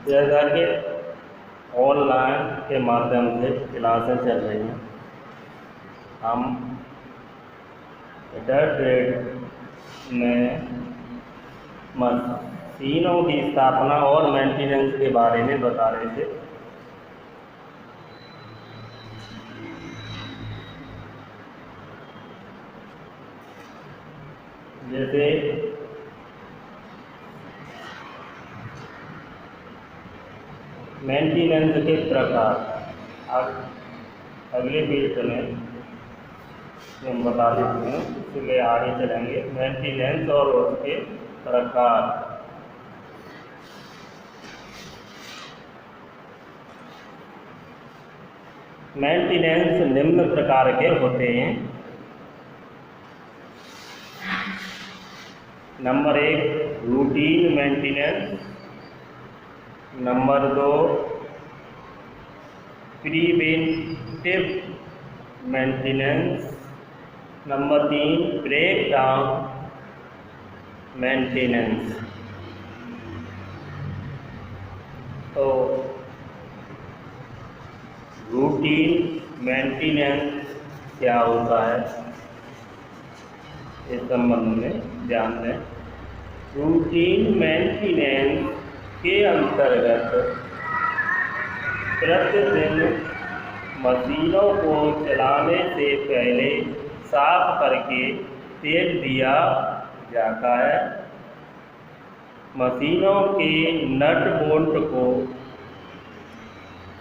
जैसा कि ऑनलाइन के माध्यम से क्लासें चल रही हैं, हम इंटरनेट में मशीनों की स्थापना और मेंटेनेंस के बारे में बता रहे थे। जैसे मेंटेनेंस के प्रकार, अब अगले पेज में हम बता देते हैं, इसलिए आगे चलेंगे। मेंटेनेंस और उसके प्रकार। मेंटेनेंस निम्न प्रकार के होते हैं। Number 1 routine maintenance, number 2 preventive maintenance, number 3 breakdown maintenance. तो रूटीन मेंटेनेंस क्या होता है, इस संबंध में ध्यान दें। रूटीन मेंटेनेंस के अंतर्गत प्रतिदिन मशीनों को चलाने से पहले साफ करके तेल दिया जाता है। मशीनों के नट बोल्ट को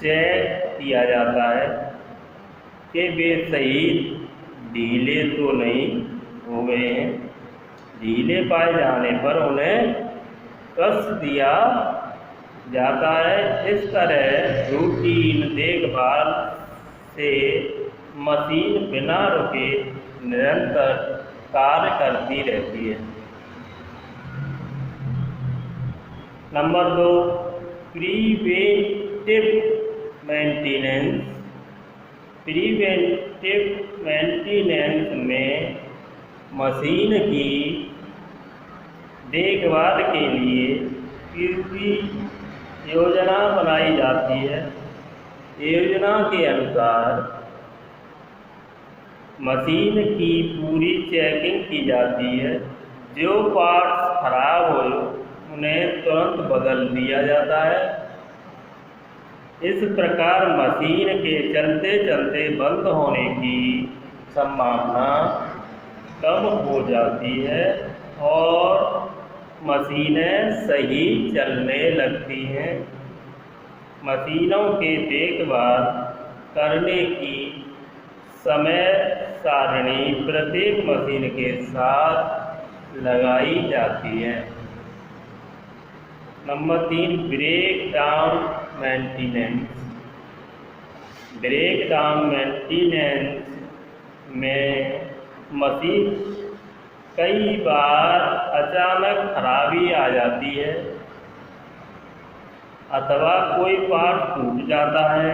चेक किया जाता है कि वे सही ढीले तो नहीं हो गए हैं। ढीले पाए जाने पर उन्हें कस दिया जाता है। इस तरह रूटीन देखभाल से मशीन बिना रुके निरंतर कार्य करती रहती है। Number 2 preventive maintenance. Preventive maintenance में मशीन की देखभाल के लिए पूरी योजना बनाई जाती है। योजना के अनुसार मशीन की पूरी चेकिंग की जाती है। जो पार्ट्स खराब हो उन्हें तुरंत बदल दिया जाता है। इस प्रकार मशीन के चलते चलते बंद होने की संभावना कम हो जाती है और मशीनें सही चलने लगती हैं। मशीनों के देखभाल करने की समय सारणी प्रत्येक मशीन के साथ लगाई जाती है। Number 3 breakdown maintenance. Breakdown maintenance में मशीन कई बार अचानक खराबी आ जाती है अथवा कोई पार्ट टूट जाता है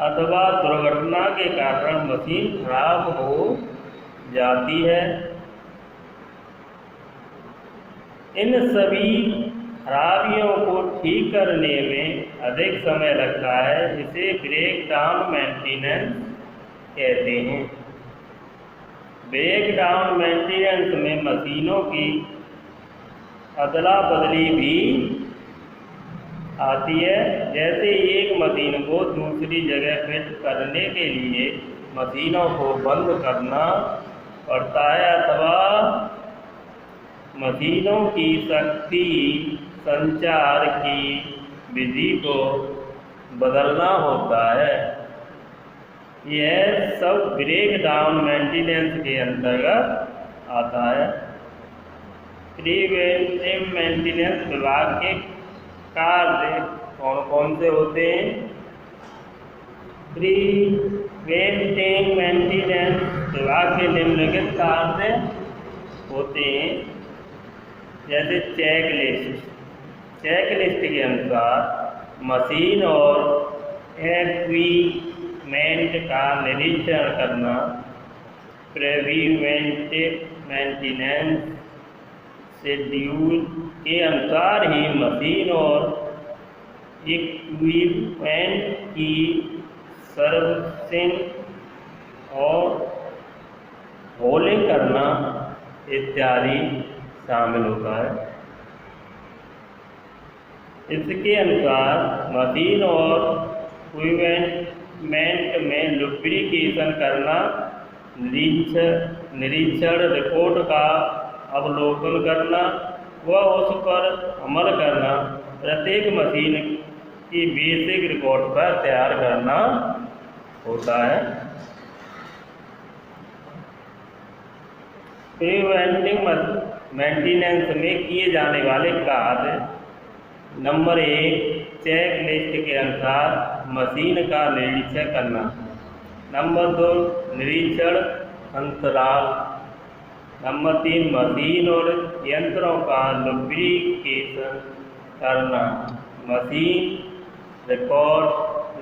अथवा दुर्घटना के कारण मशीन खराब हो जाती है। इन सभी खराबियों को ठीक करने में अधिक समय लगता है। इसे ब्रेक डाउन मेंटेनेंस कहते हैं। ब्रेक डाउन मेंटेनेंस में मशीनों की अदला बदली भी आती है। जैसे एक मशीन को दूसरी जगह फिट करने के लिए मशीनों को बंद करना पड़ता है अथवा मशीनों की शक्ति संचार की विधि को बदलना होता है। यह सब ब्रेक डाउन मेंटेनेंस के अंतर्गत आता है। प्रिवेंटिव मेंटेनेंस विभाग के कार्य कौन कौन से होते हैं? प्रिवेंटिव मेंटेनेंस विभाग के निम्नलिखित कार्य होते हैं। जैसे चेकलिस्ट के अनुसार मशीन और इक्विपमेंट का निरीक्षण करना। प्रिवेंटिव मेंटेनेंस शेड्यूल के अनुसार ही मशीन और इक्विपमेंट की सर्विसिंग और होलिंग करना इत्यादि शामिल होता है। इसके अनुसार मशीन और इक्विपमेंट में लुब्रिकेशन करना, निरीक्षण रिपोर्ट का अवलोकन करना व उस पर अमल करना, प्रत्येक मशीन की बेसिक रिकॉर्ड पर तैयार करना होता है। प्रिवेंटिव मेंटेनेंस में किए जाने वाले कार्य: नंबर 1, चेक लिस्ट के अनुसार मशीन का निरीक्षण करना। नंबर 2, निरीक्षण अंतराल। नंबर 3, मशीन और यंत्रों का लुब्रिकेशन करना। मशीन रिकॉर्ड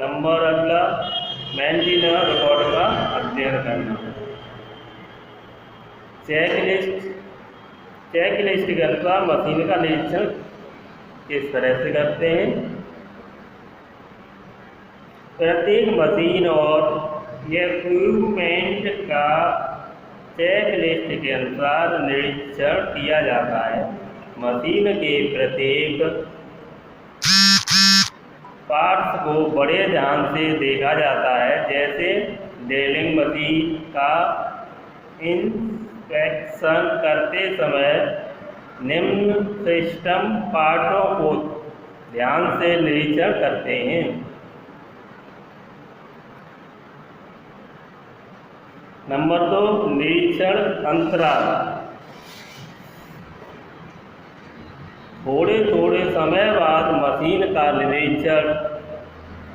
नंबर अगला मेंटेनेंस रिकॉर्ड का अध्ययन करना। चेक लिस्ट के अनुसार मशीन का निरीक्षण किस तरह से करते हैं? प्रत्येक मशीन और इक्विपमेंट का चेक लिस्ट के अनुसार निरीक्षण किया जाता है। मशीन के प्रत्येक पार्ट्स को बड़े ध्यान से देखा जाता है, जैसे ड्रिलिंग मशीन का इंस्पेक्शन करते समय निम्न सिस्टम पार्टों को ध्यान से निरीक्षण करते हैं। नंबर 2, निरीक्षण अंतराल। थोड़े थोड़े समय बाद मशीन का निरीक्षण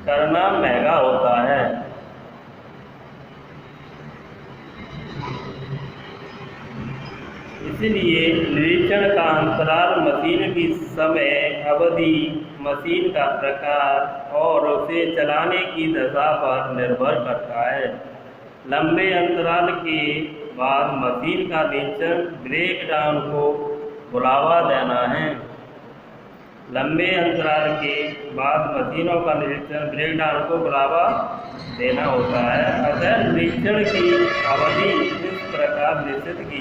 करना महंगा होता है। इसलिए निरीक्षण का अंतराल मशीन की समय अवधि, मशीन का प्रकार और उसे चलाने की दशा पर निर्भर करता है। लंबे अंतराल के बाद मशीन का निरीक्षण ब्रेकडाउन को बढ़ावा देना है। लंबे अंतराल के बाद मशीनों का निरीक्षण ब्रेकडाउन को बढ़ावा देना होता है। अतः निरीक्षण की अवधि इस प्रकार निश्चित की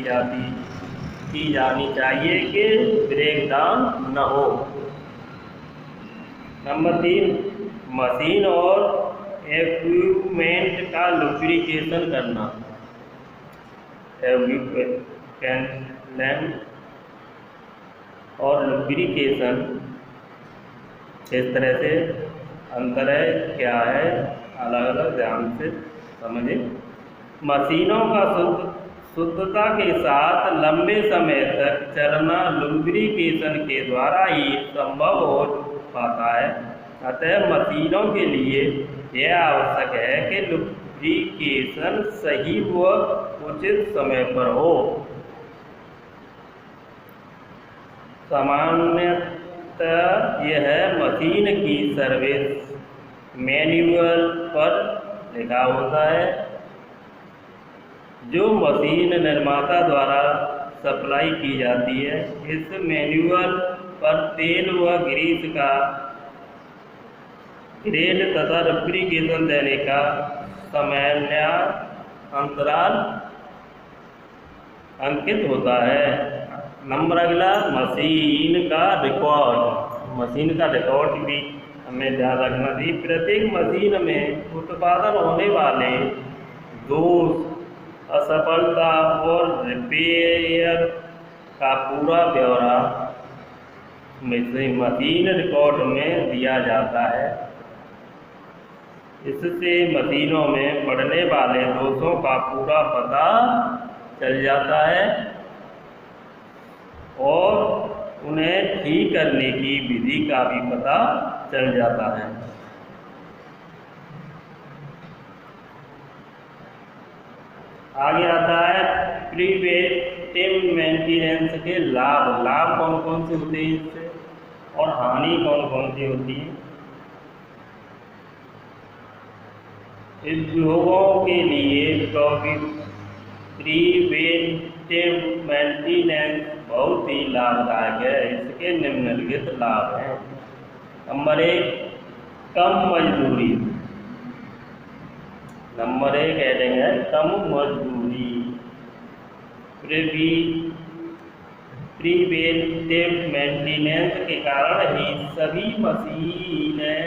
जानी चाहिए कि ब्रेकडाउन न हो। नंबर 3, मशीन और इक्विपमेंट का लुब्रिकेशन करना। और लुब्रिकेशन इस तरह से अंतर है, क्या है, अलग अलग ध्यान से समझें। मशीनों का शुद्धता के साथ लंबे समय तक चलना लुब्रिकेशन के द्वारा ही संभव हो पाता है। अतः मशीनों के लिए यह आवश्यक है कि लुब्रिकेशन सही व उचित समय पर हो। सामान्यतः यह मशीन की सर्विस मैन्युअल पर लिखा होता है, जो मशीन निर्माता द्वारा सप्लाई की जाती है। इस मैन्युअल पर तेल व ग्रीस का ग्रेड तथा लुब्रिकेशन देने का समय अंतराल अंकित होता है। नंबर अगला, मशीन का रिकॉर्ड। मशीन का रिकॉर्ड भी हमें ध्यान रखना चाहिए। प्रत्येक मशीन में उत्पादन होने वाले दोष, असफलता और रिपेयर का पूरा ब्यौरा मशीन रिकॉर्ड में दिया जाता है। इससे मशीनों में पड़ने वाले दोषों का पूरा पता चल जाता है और उन्हें ठीक करने की विधि का भी पता चल जाता है। आगे आता है प्रिवेंटिव मेंटेनेंस के लाभ। लाभ कौन कौन से होते हैं इससे, और हानि कौन कौन सी होती है? उद्योगों के लिए प्रिवेंटिव मेंटेनेंस बहुत ही लाभदायक है। इसके निम्नलिखित लाभ हैं। नंबर 1, कम मजदूरी। नंबर 1 हेडिंग है कम मजदूरी। प्रिवेंटिव मेंटेनेंस के कारण ही सभी मशीनें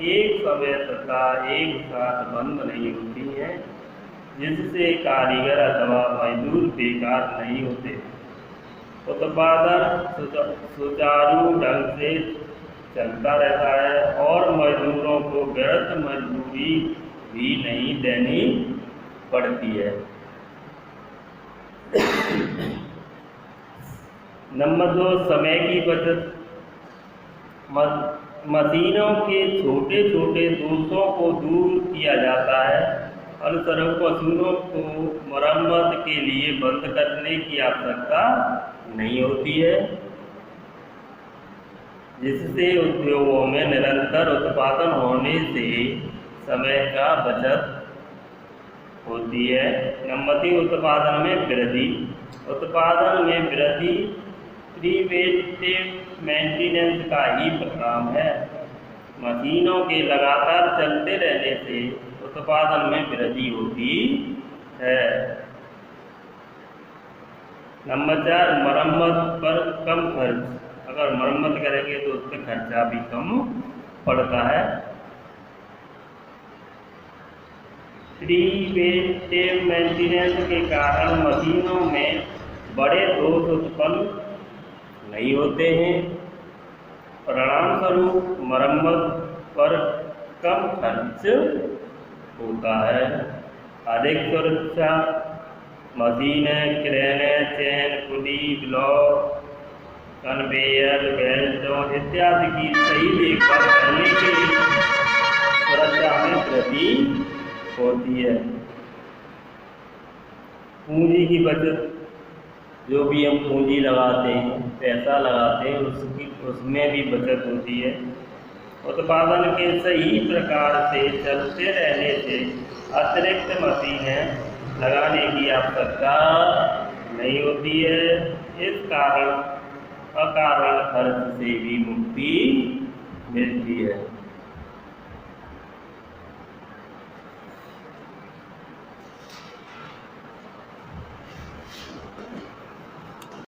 एक समय तथा एक साथ बंद नहीं होती हैं, जिससे कारीगर अथवा मजदूर बेकार नहीं होते। उत्पादन सुचारू ढंग से चलता रहता है और मजदूरों को व्यर्थ मजदूरी भी नहीं देनी पड़ती है। नंबर 2 समय की बचत। मशीनों के छोटे छोटे दोषों को दूर किया जाता है। अनुसरण मशीनों को मरम्मत के लिए बंद करने की आवश्यकता नहीं होती है, जिससे उद्योगों में निरंतर उत्पादन होने से समय का बचत होती है। नंबर 3 उत्पादन में वृद्धि। उत्पादन में वृद्धि प्रिवेंटिव मेंटेनेंस का ही परिणाम है। मशीनों के लगातार चलते रहने से उत्पादन में वृद्धि होती है। नंबर 4 मरम्मत पर कम खर्च। अगर मरम्मत करेंगे तो उस पर खर्चा भी कम पड़ता है। प्रिवेंटिव मेंटेनेंस के कारण मशीनों में बड़े दोष उत्पन्न नहीं होते हैं। परिणाम स्वरूप मरम्मत पर कम खर्च होता है। अधिक सुरक्षा। मशीनें, क्रेनें, चेन पुली, ब्लॉक, कन्वेयर बेल्टों इत्यादि की सही देखभाल करने के सुरक्षा में वृद्धि होती है। पूंजी की बचत। जो भी हम पूंजी लगाते हैं, पैसा लगाते हैं, उसमें भी बचत होती है। उत्पादन के सही प्रकार से चलते रहने से अतिरिक्त मशीनें लगाने की आवश्यकता नहीं होती है। इस कारण अकारण खर्च से भी मुक्ति मिलती है।